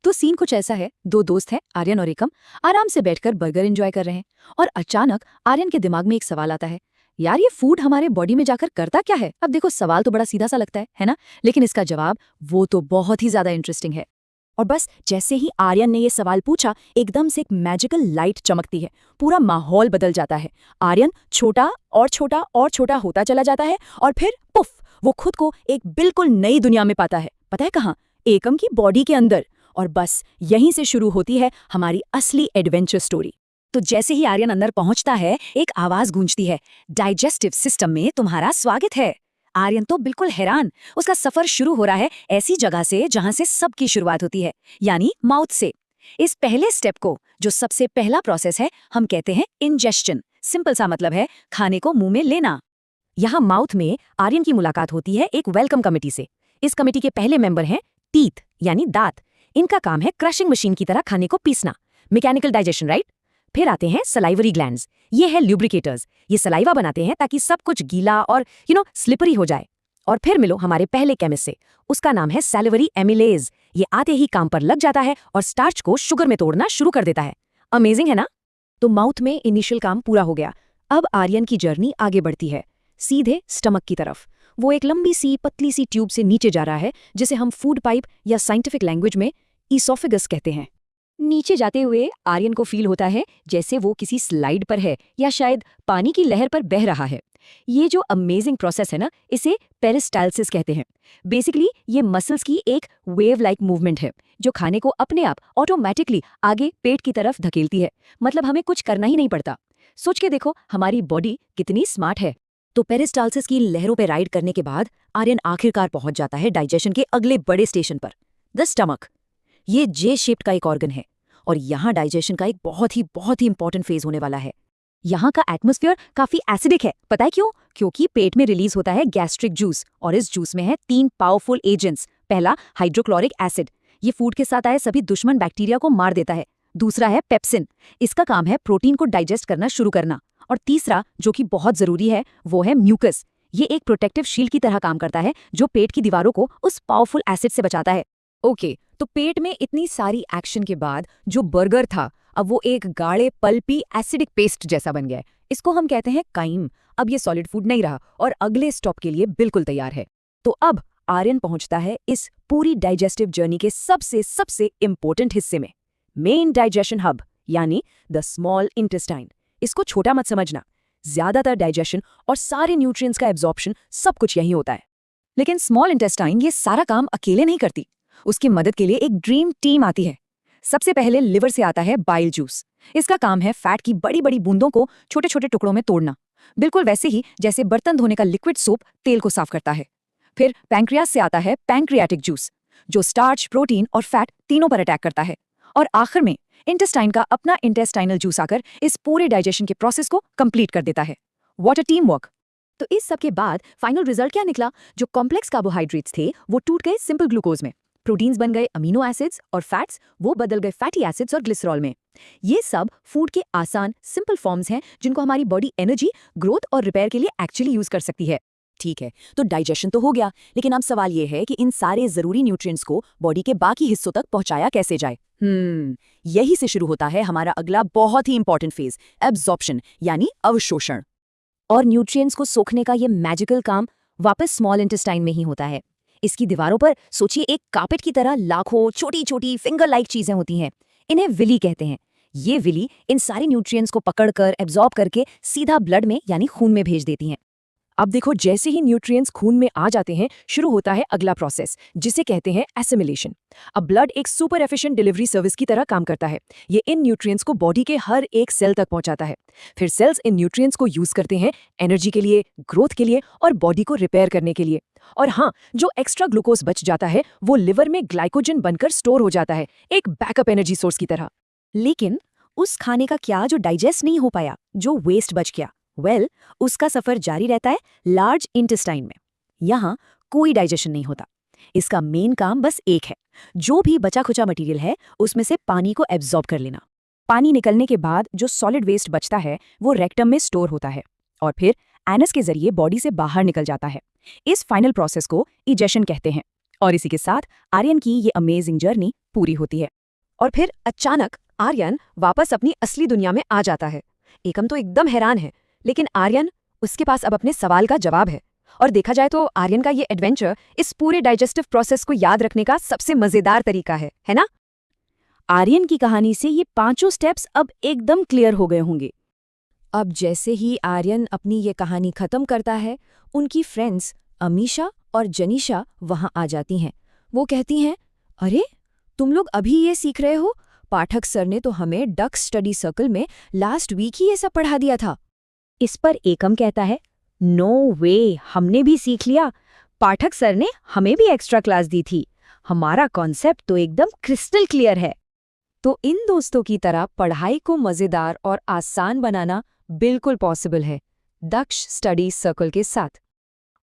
तो सीन कुछ ऐसा है, दो दोस्त हैं, आर्यन और एकम, आराम से बैठकर बर्गर एंजॉय कर रहे हैं। और अचानक आर्यन के दिमाग में एक सवाल आता है, यार ये फूड हमारे बॉडी में जाकर करता क्या है। अब देखो सवाल तो बड़ा सीधा सा लगता है ना, लेकिन इसका जवाब वो तो बहुत ही ज्यादा इंटरेस्टिंग है। और बस जैसे ही आर्यन ने ये सवाल पूछा, एकदम से एक मैजिकल लाइट चमकती है, पूरा माहौल बदल जाता है। आर्यन छोटा और छोटा और छोटा होता चला जाता है और फिर पुफ, वो खुद को एक बिल्कुल नई दुनिया में पाता है। पता है कहाँ? एकम की बॉडी के अंदर। और बस यहीं से शुरू होती है हमारी असली एडवेंचर स्टोरी। तो जैसे ही आर्यन अंदर पहुंचता है, एक आवाज गूंजती है, डाइजेस्टिव सिस्टम में तुम्हारा स्वागत है। आर्यन तो बिल्कुल हैरान। उसका सफर शुरू हो रहा है ऐसी जगह से जहां से सबकी शुरुआत होती है, यानी माउथ से। इस पहले स्टेप को, जो सबसे पहला प्रोसेस है, हम कहते हैं इंजेस्शन। सिंपल सा मतलब है खाने को मुंह में लेना। यहाँ माउथ में आर्यन की मुलाकात होती है एक वेलकम कमेटी से। इस कमेटी के पहले मेंबर हैं टीथ, यानी दांत। इनका काम है क्रशिंग मशीन की तरह खाने को पीसना, मैकेनिकल डाइजेशन, राइट। फिर आते हैं सलाइवरी ग्लैंड्स। ये है ल्यूब्रिकेटर्स। ये सलाइवा बनाते हैं ताकि सब कुछ गीला और स्लिपरी हो जाए। और फिर मिलो हमारे पहले केमिस्ट से, उसका नाम है सैलिवरी एमिलेज। ये आते ही काम पर लग जाता है और स्टार्च को शुगर में तोड़ना शुरू कर देता है। अमेजिंग है ना? तो माउथ में इनिशियल काम पूरा हो गया। अब आर्यन की जर्नी आगे बढ़ती है, सीधे स्टमक की तरफ। वो एक लंबी सी पतली सी ट्यूब से नीचे जा रहा है, जिसे हम फूड पाइप या साइंटिफिक लैंग्वेज में ईसोफेगस कहते हैं। नीचे जाते हुए आर्यन को फील होता है जैसे वो किसी स्लाइड पर है या शायद पानी की लहर पर बह रहा है। ये जो अमेजिंग प्रोसेस है ना, इसे पेरिस्टाल्सिस कहते हैं। बेसिकली ये मसल्स की एक वेव लाइक मूवमेंट है जो खाने को अपने आप ऑटोमेटिकली आगे पेट की तरफ धकेलती है। मतलब हमें कुछ करना ही नहीं पड़ता। सोच के देखो हमारी बॉडी कितनी स्मार्ट है। तो पेरिस्टाल्सिस की लहरों पर राइड करने के बाद आर्यन आखिरकार पहुंच जाता है डाइजेशन के अगले बड़े स्टेशन पर, द स्टमक। ये जे शेप्ड का एक ऑर्गन है और यहाँ डाइजेशन का एक बहुत ही इंपॉर्टेंट फेज होने वाला है। यहाँ का एटमॉस्फेयर काफी एसिडिक है। पता है क्यों? क्योंकि पेट में रिलीज होता है गैस्ट्रिक जूस, और इस जूस में है 3 पावरफुल एजेंट्स। पहला हाइड्रोक्लोरिक एसिड, ये फूड के साथ आए सभी दुश्मन बैक्टीरिया को मार देता है। दूसरा है पेप्सिन, इसका काम है प्रोटीन को डाइजेस्ट करना शुरू करना। और तीसरा, जो कि बहुत जरूरी है, वो है म्यूकस। ये एक प्रोटेक्टिव शील्ड की तरह काम करता है जो पेट की दीवारों को उस पावरफुल एसिड से बचाता है। ओके, तो पेट में इतनी सारी एक्शन के बाद जो बर्गर था, अब वो एक गाढ़े पल्पी एसिडिक पेस्ट जैसा बन गया है। इसको हम कहते हैं काइम। अब ये सॉलिड फूड नहीं रहा और अगले स्टॉप के लिए बिल्कुल तैयार है। तो अब आर्यन पहुंचता है इस पूरी डाइजेस्टिव जर्नी के सबसे इंपॉर्टेंट हिस्से में, मेन डाइजेशन हब, यानी द स्मॉल इंटेस्टाइन। इसको छोटा मत समझना, ज्यादातर डाइजेशन और सारे न्यूट्रिएंट्स का एब्जॉर्प्शन सब कुछ यही होता है। लेकिन स्मॉल इंटेस्टाइन ये सारा काम अकेले नहीं करती। उसकी मदद के लिए एक ड्रीम टीम आती है। सबसे पहले लिवर से आता है बाइल जूस। इसका काम है फैट की बड़ी बड़ी बूंदों को छोटे छोटे टुकड़ों में तोड़ना, बिल्कुल वैसे ही जैसे बर्तन धोने का लिक्विड सोप तेल को साफ करता है। फिर पैंक्रियास से आता है पैंक्रियाटिक जूस, जो स्टार्च, प्रोटीन और फैट तीनों पर अटैक करता है। और आखिर में इंटेस्टाइन का अपना इंटेस्टाइनल जूस आकर इस पूरे डाइजेशन के प्रोसेस को कंप्लीट कर देता है। What a team work. तो इस सब के बाद फाइनल रिजल्ट क्या निकला? जो कॉम्प्लेक्स कार्बोहाइड्रेट्स थे वो टूट गए सिंपल ग्लूकोज में, प्रोटीन्स बन गए अमीनो एसिड्स, और फैट्स वो बदल गए फैटी एसिड्स और ग्लिसरॉल में। ये सब फूड के आसान सिंपल फॉर्म्स हैं जिनको हमारी बॉडी एनर्जी, ग्रोथ और रिपेयर के लिए एक्चुअली यूज कर सकती है। ठीक है, तो डाइजेशन तो हो गया, लेकिन अब सवाल ये है कि इन सारे जरूरी न्यूट्रिएंट्स को बॉडी के बाकी हिस्सों तक पहुंचाया कैसे जाए। यही से शुरू होता है हमारा अगला बहुत ही इंपॉर्टेंट फेज, एब्जॉर्प्शन, यानी अवशोषण। और न्यूट्रिएंट्स को सोखने का ये मैजिकल काम वापस स्मॉल इंटेस्टाइन में ही होता है। इसकी दीवारों पर सोचिए एक कार्पेट की तरह लाखों छोटी छोटी फिंगर लाइक चीजें होती हैं। इन्हें विली कहते हैं। ये विली इन सारे न्यूट्रिएंट्स को पकड़कर एब्जॉर्ब करके सीधा ब्लड में यानी खून में भेज देती हैं। अब देखो जैसे ही न्यूट्रिएंट्स खून में आ जाते हैं, शुरू होता है अगला प्रोसेस, जिसे कहते हैं एसिमिलेशन। अब ब्लड एक सुपर एफिशिएंट डिलीवरी सर्विस की तरह काम करता है। ये इन न्यूट्रिएंट्स को बॉडी के हर एक सेल तक पहुंचाता है। फिर सेल्स इन न्यूट्रिएंट्स को यूज करते हैं एनर्जी के लिए, ग्रोथ के लिए और बॉडी को रिपेयर करने के लिए। और हाँ, जो एक्स्ट्रा ग्लूकोज बच जाता है वो लिवर में ग्लाइकोजन बनकर स्टोर हो जाता है, एक बैकअप एनर्जी सोर्स की तरह। लेकिन उस खाने का क्या जो डाइजेस्ट नहीं हो पाया, जो वेस्ट बच गया? उसका सफर जारी रहता है लार्ज इंटेस्टाइन में। यहां कोई डाइजेशन नहीं होता। इसका मेन काम बस एक है, जो भी बचा खुचा मटेरियल है उसमें से पानी को एब्जॉर्ब कर लेना। पानी निकलने के बाद जो सॉलिड वेस्ट बचता है वो रेक्टम में स्टोर होता है और फिर एनस के जरिए बॉडी से बाहर निकल जाता है। इस फाइनल प्रोसेस को इजेशन कहते हैं। और इसी के साथ आर्यन की ये अमेजिंग जर्नी पूरी होती है। और फिर अचानक आर्यन वापस अपनी असली दुनिया में आ जाता है। एकम तो एकदम हैरान है, लेकिन आर्यन, उसके पास अब अपने सवाल का जवाब है। और देखा जाए तो आर्यन का ये एडवेंचर इस पूरे डाइजेस्टिव प्रोसेस को याद रखने का सबसे मजेदार तरीका है ना? आर्यन की कहानी से ये पांचों स्टेप्स अब एकदम क्लियर हो गए होंगे। अब जैसे ही आर्यन अपनी ये कहानी खत्म करता है, उनकी फ्रेंड्स अमीशा और जनीशा वहां आ जाती हैं। वो कहती हैं, अरे तुम लोग अभी ये सीख रहे हो? पाठक सर ने तो हमें डक स्टडी सर्कल में लास्ट वीक ही ये सब पढ़ा दिया था। इस पर एकम कहता है, नो वे, हमने भी सीख लिया। पाठक सर ने हमें भी एक्स्ट्रा क्लास दी थी। हमारा कॉन्सेप्ट तो एकदम क्रिस्टल क्लियर है। तो इन दोस्तों की तरह पढ़ाई को मजेदार और आसान बनाना बिल्कुल पॉसिबल है, दक्ष स्टडी सर्कल के साथ।